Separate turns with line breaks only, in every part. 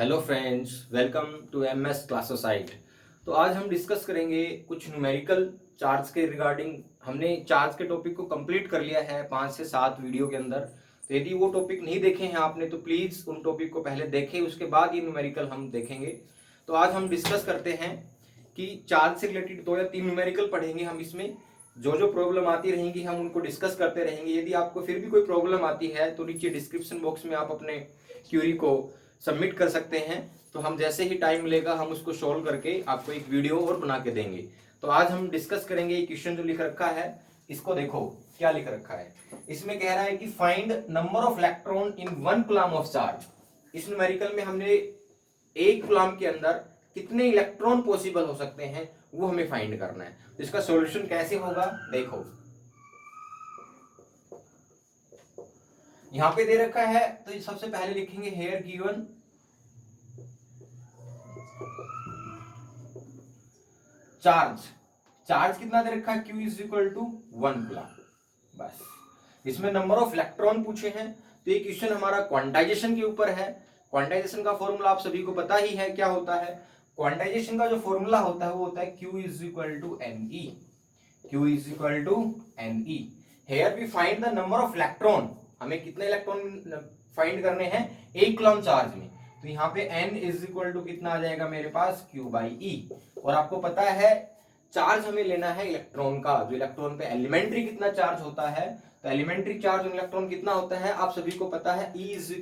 Hello friends, welcome to MS क्लासोसाइट। तो आज हम डिस्कस करेंगे कुछ न्यूमेरिकल चार्ट्स के रिगार्डिंग। हमने चार्ट्स के टॉपिक को कंप्लीट कर लिया है 5 से 7 वीडियो के अंदर। तो यदि वो टॉपिक नहीं देखे हैं आपने तो प्लीज़ उन टॉपिक को पहले देखें, उसके बाद ये न्यूमेरिकल हम देखेंगे। तो आज हम डिस्कस करते हैं कि चार्ट से रिलेटेड 2 या 3 न्यूमेरिकल पढ़ेंगे हम। इसमें जो जो प्रॉब्लम आती रहेंगी हम उनको डिस्कस करते रहेंगे। यदि आपको फिर भी कोई प्रॉब्लम आती है तो नीचे डिस्क्रिप्शन बॉक्स में आप अपने क्यूरी को सबमिट कर सकते हैं। तो हम जैसे ही टाइम मिलेगा हम उसको सोल्व करके आपको एक वीडियो और बना के देंगे। तो आज हम डिस्कस करेंगे ये क्वेश्चन जो लिख रखा है, इसको देखो क्या लिख रखा है। इसमें कह रहा है कि find number of electron in 1 coulomb of charge. इस न्यूमेरिकल में हमने 1 कूलम के अंदर कितने इलेक्ट्रॉन पॉसिबल हो सकते हैं वो हमें फाइंड करना है। तो इसका सॉल्यूशन कैसे होगा देखो, यहां पे दे रखा है। तो सबसे पहले लिखेंगे हेयर गिवन चार्ज। चार्ज कितना दे रखा है, Q is equal to 1 coulomb. बस इसमें नंबर ऑफ इलेक्ट्रॉन पूछे हैं। तो ये क्वेश्चन हमारा क्वांटाइजेशन के ऊपर है। क्वांटाइजेशन का फॉर्मूला आप सभी को पता ही है क्या होता है। क्वांटाइजेशन का जो फॉर्मूला होता है वो होता है Q is equal to NE। Q is equal to NE। Here we find the number of electron. हमें कितने इलेक्ट्रॉन फाइंड करने हैं 1 कूलम चार्ज में। तो यहाँ पे N इज इक्वल टू कितना आ जाएगा मेरे पास Q बाई E। और आपको पता है चार्ज हमें लेना है इलेक्ट्रॉन का। जो इलेक्ट्रॉन पे एलिमेंट्री कितना चार्ज होता है, तो एलिमेंट्री चार्ज ऑन इलेक्ट्रॉन कितना होता है आप सभी को पता है। E is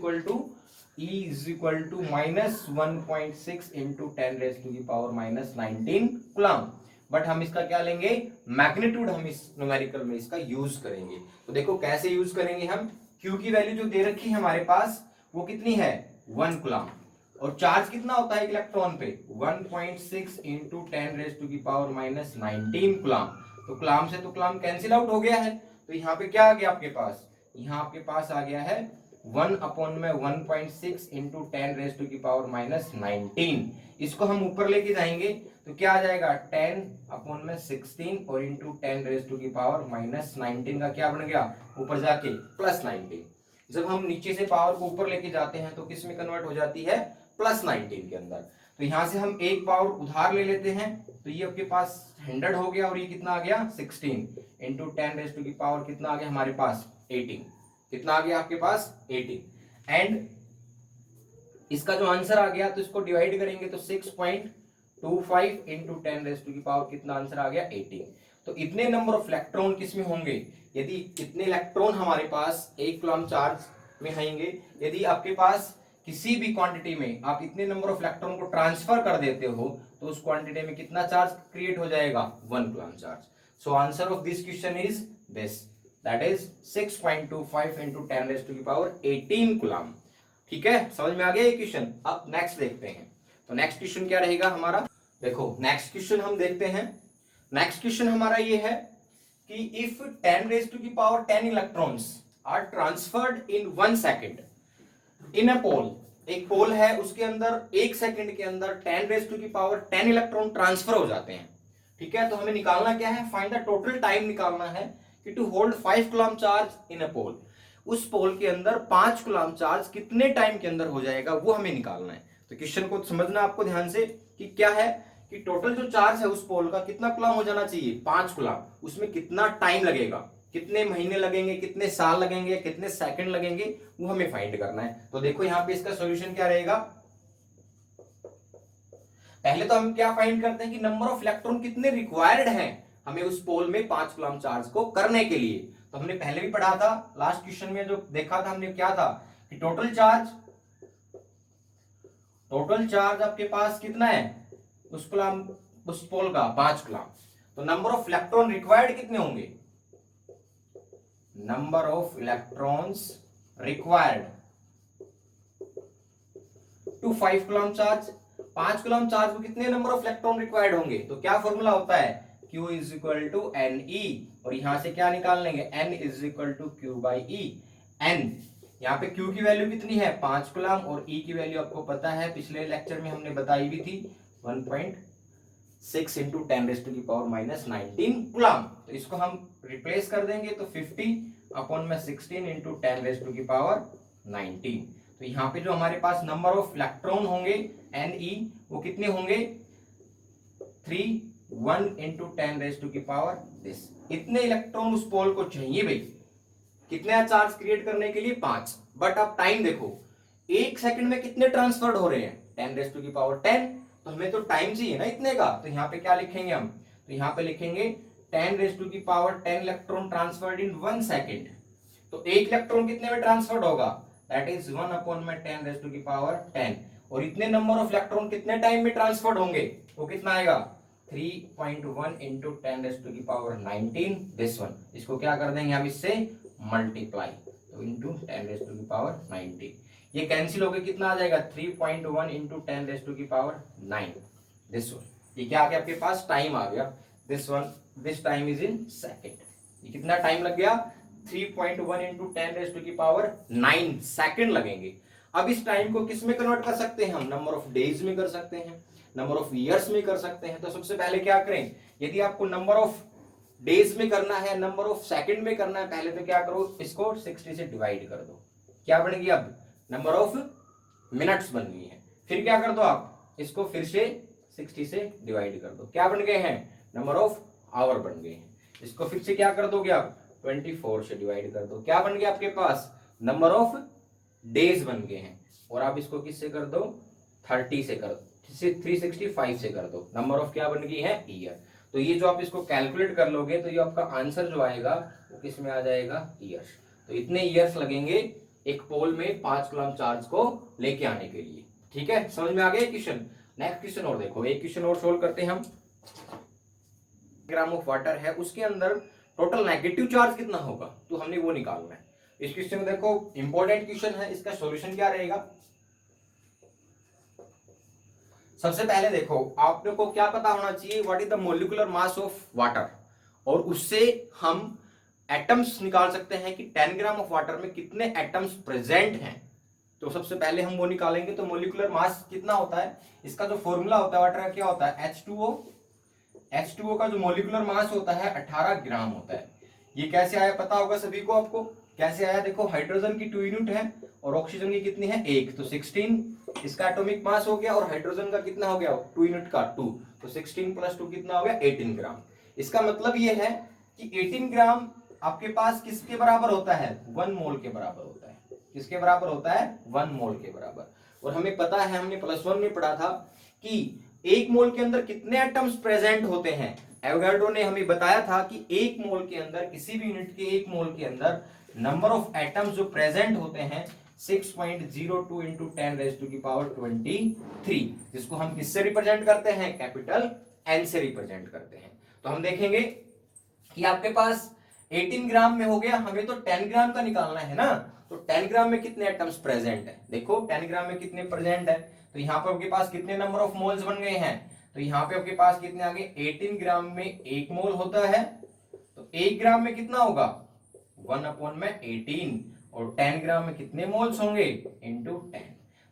equal to minus 1.6 into 10⁻⁻19 coulomb. But हम इसका क्या लेंगे, मैग्नीट्यूड हम इस न्यूमेरिकल में इसका यूज करेंगे। तो देखो कैसे यूज करेंगे हम। Q की वैल्यू जो दे रखी है हमारे पास वो कितनी है 1 कूलम। और चार्ज कितना होता है इलेक्ट्रॉन पे 1.6 इंटू 10⁻⁻19 कूलम। तो कूलम से तो कूलम कैंसिल आउट हो गया है। तो यहाँ पे क्या आ गया आपके पास, यहाँ आपके पास आ गया है 1/1.6 इंटू 10⁻⁻19। इसको हम ऊपर लेके जाएंगे तो क्या आ जाएगा 10/16 और इंटू 10⁻⁻19 का क्या बन गया ऊपर जाके +19। जब हम नीचे से पावर को ऊपर लेके जाते हैं तो किस में कन्वर्ट हो जाती है +19 के अंदर। तो यहां से हम एक पावर उधार ले लेते हैं तो ये आपके पास 100 हो गया और ये कितना आ गया 16 इंटू 10⁻⁻ कितना आ गया हमारे पास 18। कितना आ गया आपके पास 18। एंड इसका जो आंसर आ गया तो इसको डिवाइड करेंगे तो 6.25 इंटू 10⁻⁻ कितना आंसर आ गया 18। तो इतने नंबर ऑफ इलेक्ट्रॉन किसमें होंगे, यदि इतने इलेक्ट्रॉन हमारे पास 1 कूलम चार्ज में आएंगे। यदि आपके पास किसी भी क्वांटिटी में आप इतने नंबर ऑफ इलेक्ट्रॉन को ट्रांसफर कर देते हो तो उस क्वांटिटी में कितना चार्ज क्रिएट हो जाएगा 1 coulomb charge. So answer of this question is this, that is 6.25 into 10⁻18 coulomb. ठीक है, समझ में आ गया ये क्वेश्चन। अब नेक्स्ट देखते हैं। तो नेक्स्ट क्वेश्चन क्या रहेगा हमारा, देखो नेक्स्ट क्वेश्चन हम देखते हैं। नेक्स्ट क्वेश्चन हमारा ये है कि if 10⁻10 electrons are transferred in 1 second in a pole. एक पोल है उसके अंदर 1 सेकंड के अंदर 10⁻10 इलेक्ट्रॉन ट्रांसफर हो जाते हैं। ठीक है, तो हमें निकालना क्या है, फाइंड द टोटल टाइम निकालना है कि to hold 5 coulomb charge in a pole. उस पोल के अंदर 5 कूलम चार्ज कितने टाइम के अंदर हो जाएगा वो हमें निकालना है। तो क्वेश्चन को समझना आपको ध्यान से कि क्या है कि टोटल जो चार्ज है उस पोल का कितना कूलम हो जाना चाहिए 5 कूलम। उसमें कितना टाइम लगेगा, कितने महीने लगेंगे, कितने साल लगेंगे, कितने सेकंड लगेंगे, वो हमें फाइंड करना है। तो देखो यहाँ पे इसका सॉल्यूशन क्या रहेगा। पहले तो हम क्या फाइंड करते हैं कि नंबर ऑफ इलेक्ट्रॉन कितने रिक्वायर्ड हैं हमें उस पोल में 5 कूलम चार्ज को करने के लिए। तो हमने पहले भी पढ़ा था, लास्ट क्वेश्चन में जो देखा था हमने क्या था कि टोटल चार्ज आपके पास कितना है उस पोल का 5 कूलम। तो नंबर ऑफ इलेक्ट्रॉन रिक्वायर्ड कितने होंगे, number of electrons required to 5 coulomb charge. 5 coulomb charge को कितने नंबर ऑफ इलेक्ट्रॉन रिक्वायर्ड होंगे, तो क्या फॉर्मूला होता है Q is equal to NE। और यहां से क्या निकाल लेंगे N is equal to Q by E। N यहाँ पे Q की वैल्यू कितनी है 5 कूलम और E की वैल्यू आपको पता है, पिछले लेक्चर में हमने बताई भी थी 1.6 इंटू 10⁻⁻19 कूलम। तो इसको हम रिप्लेस कर देंगे तो 50/16 इंटू 10⁻⁻19। तो यहाँ पे जो हमारे पास नंबर ऑफ इलेक्ट्रॉन होंगे Ne वो कितने होंगे 1 into 10 raised to the power this। इतने इलेक्ट्रॉन उस पोल को चाहिए भाई, कितने चार्ज क्रिएट करने के लिए 5। बट अब टाइम देखो, 1 सेकंड में कितने ट्रांसफर्ड हो रहे हैं 10 raised to the power 10। तो हमें तो टाइम चाहिए ना इतने का, तो यहाँ पे क्या लिखेंगे हम, तो यहाँ पे लिखेंगे 10 raised to the power 10 electron transferred in 1 second. तो एक इलेक्ट्रॉन कितने में ट्रांसफर्ड होगा, that is 1/10 raised to the power 10। और इतने नंबर ऑफ इलेक्ट्रॉन कितने टाइम में ट्रांसफर्ड होंगे, वो कितना आएगा 3.1 into 10 raised to the power 19 this one. इसको क्या कर देंगे हम इससे मल्टीप्लाई, तो into 10 raised to the power 19। ये कैंसिल होकर कितना आ जाएगा 3.1 into 10 raised to the power 9 this one. ये क्या आ गया आपके पास, टाइम आ गया this one, this time is in second. ये कितना टाइम लग गया 3.1 into 10 raised to the power 9 second लगेंगे। अब इस टाइम को किस में कन्वर्ट कर सकते हैं हम, नंबर ऑफ डेज में कर सकते हैं, नंबर ऑफ ईयर्स में कर सकते हैं। तो सबसे पहले क्या करें, यदि आपको नंबर ऑफ डेज में करना है, नंबर ऑफ सेकंड में करना है, पहले तो क्या करो इसको 60 से डिवाइड कर दो। क्या बन गई, अब नंबर ऑफ मिनट्स बन गई है। फिर क्या कर दो आप इसको फिर से 60 से डिवाइड कर दो, क्या बन गए हैं नंबर ऑफ आवर बन गए हैं। इसको फिर से क्या कर दोगे आप 24 से डिवाइड कर दो, क्या बन गया आपके पास नंबर ऑफ डेज बन गए हैं। और आप इसको किससे कर दो 30 से कर दो, 365 से कर दो, नंबर ऑफ क्या बन गई है ईयर। तो ये जो आप इसको कैलकुलेट कर लोगे तो ये आपका आंसर जो आएगा वो किस में आ जाएगा ईयर्स। तो इतने ईयर्स लगेंगे एक पोल में 5 कूलम्ब चार्ज को लेके आने के लिए। ठीक है, समझ में आ गया क्वेश्चन। नेक्स्ट क्वेश्चन और देखो, एक क्वेश्चन और सोल्व करते हैं हम। ग्राम ऑफ वाटर है, उसके अंदर टोटल नेगेटिव चार्ज कितना होगा, तो हमने वो निकालना है। इस क्वेश्चन में देखो इंपॉर्टेंट क्वेश्चन है, इसका सॉल्यूशन क्या रहेगा। सबसे पहले देखो आपने को क्या पता होना चाहिए, what is the molecular mass of water, और उससे हम एटम्स निकाल सकते हैं कि 10 ग्राम ऑफ वाटर में कितने एटम्स प्रेजेंट हैं। तो सबसे पहले हम वो निकालेंगे। तो मोलिकुलर मास कितना होता है, इसका जो फॉर्मूला होता है वाटर का क्या होता है H2O। H2O का जो मोलिकुलर मास होता है 18 ग्राम होता है। ये कैसे आया पता होगा सभी को, आपको कैसे आया, देखो हाइड्रोजन की 2 यूनिट है और ऑक्सीजन की कितनी है 1, तो 16 इसका एटॉमिक मास हो गया, और हाइड्रोजन का कितना हो गया 2 यूनिट का 2, तो 16 + 2 कितना हो गया 18 ग्राम। इसका मतलब ये है कि 18 ग्राम आपके पास किसके बराबर होता है 1 मोल के बराबर होता है। किसके बराबर होता है 1 मोल के बराबर। और हमें पता है, हमने +1 में पढ़ा था कि 1 मोल के अंदर कितने एटम्स प्रेजेंट होते हैं। एवोगाड्रो ने हमें बताया था कि 1 मोल के अंदर, किसी भी यूनिट के 1 मोल के अंदर नंबर ऑफ एटम्स जो प्रेजेंट होते हैं 6.02 into 10 raised to the power 23, जिसको हम किससे रिप्रेजेंट करते हैं कैपिटल N से रिप्रेजेंट करते हैं। तो हम देखेंगे कि आपके पास 18 ग्राम में हो गया, हमें तो 10 ग्राम का निकालना है ना। तो 10 ग्राम में कितने एटम्स प्रेजेंट है, देखो 10 ग्राम में कितने प्रेजेंट है। तो यहाँ पर आपके पास कितने नंबर ऑफ मोल्स बन गए हैं, तो यहाँ पे आपके पास कितने आ गए 18 ग्राम में 1 मोल होता है, तो 1 ग्राम में कितना होगा 1/18, और 10 ग्राम में कितने मोल्स होंगे इंटू 10।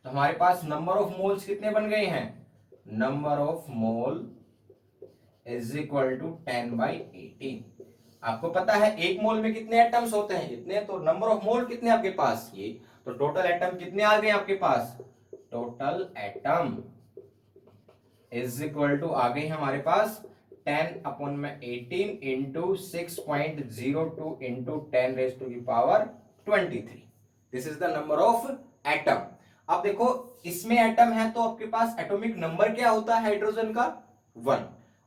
तो हमारे पास नंबर ऑफ मोल्स कितने बन गए हैं, number of mole is equal to 10/18। आपको पता है 1 मोल में कितने एटम्स होते हैं इतने, तो नंबर ऑफ मोल कितने आपके पास ये, तो टोटल एटम कितने आ गए आपके पास, total atom is equal to आ गए हमारे पास 10/18 into 6.02 into 10 raised to the power 23। This is the number of atom. अब देखो इसमें एटम है तो आपके पास एटॉमिक नंबर क्या होता है हाइड्रोजन का 1,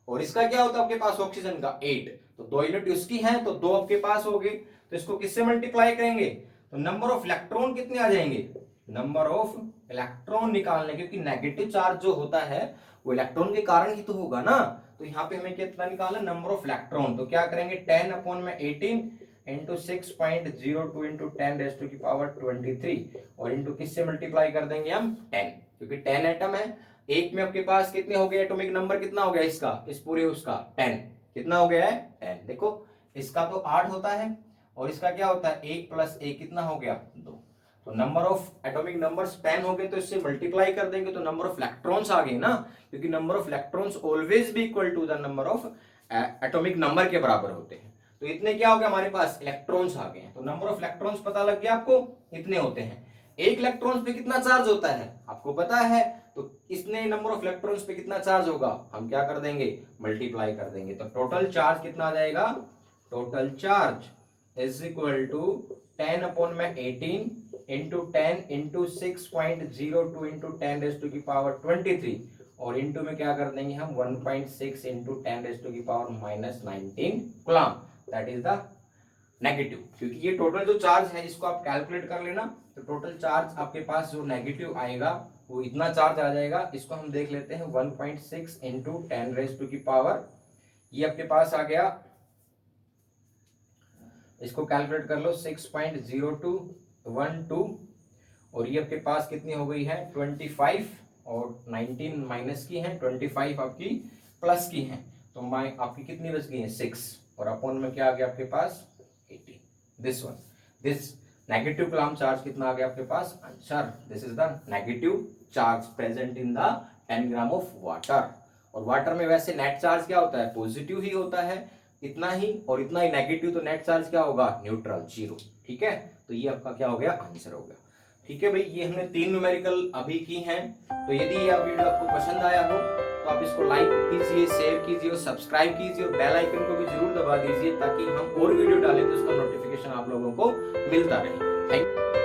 और इसका क्या होता है आपके पास ऑक्सीजन का 8, तो 2 यूनिट उसकी है तो 2 आपके पास हो गए। तो इसको किससे मल्टीप्लाई करेंगे, तो नंबर ऑफ इलेक्ट्रॉन कितने आ जाएंगे, नंबर ऑफ इलेक्ट्रॉन निकालने, क्योंकि नेगेटिव चार्ज जो होता है वो इलेक्ट्रॉन के कारण ही तो होगा ना। तो यहाँ पे हमें कितना निकालना, नंबर ऑफ इलेक्ट्रॉन। तो क्या करेंगे 10/18 into 6.02 into 10 raised to the power 23, और इंटू किससे मल्टीप्लाई कर देंगे हम 10, क्योंकि 10 एटम है। एक में आपके पास कितने हो गए, एटॉमिक नंबर कितना हो गया इसका, इस पूरे उसका 10, कितना हो गया है 10। देखो इसका तो 8 होता है और इसका क्या होता है 1 + 1 कितना हो गया 2, तो नंबर ऑफ एटॉमिक नंबर्स 10 हो गए, तो इससे मल्टीप्लाई कर देंगे तो नंबर ऑफ इलेक्ट्रॉन्स आ गए ना, क्योंकि नंबर ऑफ इलेक्ट्रॉन्स ऑलवेज भी equal to the number of atomic number के बराबर होते हैं। तो इतने क्या हो गया हमारे पास इलेक्ट्रॉन्स आ गए हैं, तो नंबर ऑफ इलेक्ट्रॉन्स पता लग गया आपको, इतने होते हैं। एक इलेक्ट्रॉन पे कितना चार्ज होता है आपको पता है, तो इसने नंबर ऑफ इलेक्ट्रॉन्स पे कितना चार्ज होगा हम क्या कर देंगे, मल्टीप्लाई कर देंगे। तो टोटल चार्ज कितना आ जाएगा, total charge is equal to 10 upon में 18 into 10 into 6.02 into 10 raise to की पावर 23 और इंटू में क्या कर देंगे हम 1.6 इंटू 10 रेज टू की power minus 19 coulomb, that is the negative. क्योंकि ये टोटल जो चार्ज है इसको आप कैलकुलेट कर लेना, तो टोटल चार्ज आपके पास जो नेगेटिव आएगा वो इतना चार्ज आ जाएगा। इसको हम देख लेते हैं 1.6 इंटू 10 रेज टू की पावर, ये आपके पास आ गया, इसको कैलकुलेट कर लो 6.0212 और ये आपके पास कितनी हो गई है 25 और 19 माइनस की है 25 आपकी प्लस की है, तो आपकी कितनी बच गई है 6 और अपॉन में क्या आ गया आपके पास 18। This one, this negative coulomb charge कितना आ गया आपके पास answer, this is the negative charge present in the 10 gram of water. और वाटर में वैसे नेट चार्ज क्या होता है, पॉजिटिव ही होता है, इतना ही और इतना ही नेगेटिव, तो नेट चार्ज क्या होगा न्यूट्रल, जीरो। ठीक है, तो ये आपका क्या हो गया आंसर हो गया। ठीक है भाई, ये हमने 3 न्यूमेरिकल अभी की हैं। तो यदि यह वीडियो आपको पसंद आया हो तो आप इसको लाइक कीजिए, शेयर कीजिए और सब्सक्राइब कीजिए और बेल आइकन को भी जरूर दबा दीजिए ताकि हम और वीडियो डालें तो उसका नोटिफिकेशन आप लोगों को मिलता रहे। Thank you.